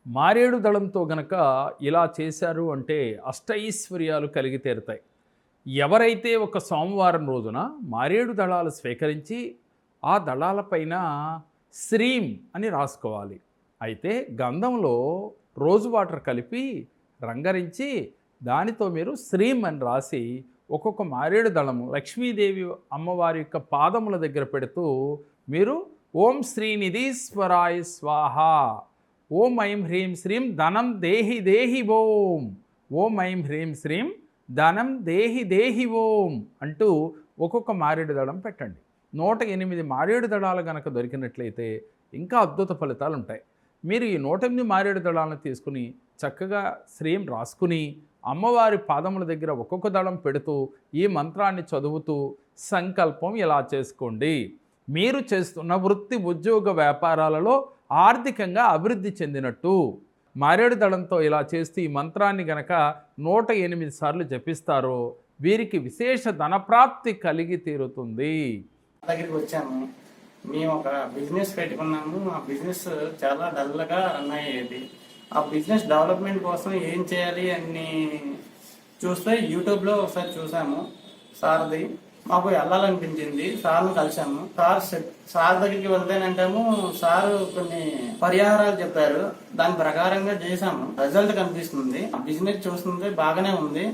మారేడు దళంతో గనక ఇలా చేశారు అంటే అష్టైశ్వర్యాలు కలిగి తీరుతాయి. ఎవరైతే ఒక సోమవారం రోజున మారేడు దళాలు స్వీకరించి ఆ దళాలపైన శ్రీం అని రాసుకోవాలి. అయితే గంధంలో రోజ్ వాటర్ కలిపి రంగరించి దానితో మీరు శ్రీం అని రాసి ఒక్కొక్క మారేడు దళము లక్ష్మీదేవి అమ్మవారి యొక్క పాదముల దగ్గర పెడుతూ మీరు ఓం శ్రీనిధీశ్వరాయ స్వాహ, ఓం ఐం హ్రీం శ్రీం ధనం దేహి దేహి ఓం, ఓం ఐం హ్రీం శ్రీం ధనం దేహి దేహి ఓం అంటూ ఒక్కొక్క మారేడు దళం పెట్టండి. 108 మారేడు దళాలు కనుక దొరికినట్లయితే ఇంకా అద్భుత ఫలితాలు ఉంటాయి. మీరు ఈ 108 మారేడు దళాలను తీసుకుని చక్కగా శ్రీం రాసుకుని అమ్మవారి పాదముల దగ్గర ఒక్కొక్క దళం పెడుతూ ఈ మంత్రాన్ని చదువుతూ సంకల్పం ఇలా చేసుకోండి. మీరు చేస్తున్న వృత్తి ఉద్యోగ వ్యాపారాలలో ఆర్థికంగా అభివృద్ధి చెందినట్టు. మారేడు దళంతో ఇలా చేస్తూ ఈ మంత్రాన్ని గనక 108 సార్లు జపిస్తారో వీరికి విశేష ధనప్రాప్తి కలిగి తీరుతుంది. దగ్గరికి వచ్చాము. మేము ఒక బిజినెస్ పెట్టుకున్నాము. ఆ బిజినెస్ చాలా డల్గా రన్ అయ్యేది. ఆ బిజినెస్ డెవలప్మెంట్ కోసం ఏం చేయాలి అని చూస్తే యూట్యూబ్లో ఒకసారి చూసాము సార్ది. మాకు వెళ్ళాలనిపించింది. సార్ను కలిసాము. సార్ దగ్గరికి వెళ్తేనంటాము సార్ కొన్ని పరిహారాలు చెప్పారు. దాని ప్రకారంగా చేసాము. రిజల్ట్ కనిపిస్తుంది. బిజినెస్ చూస్తుంటే బాగానే ఉంది.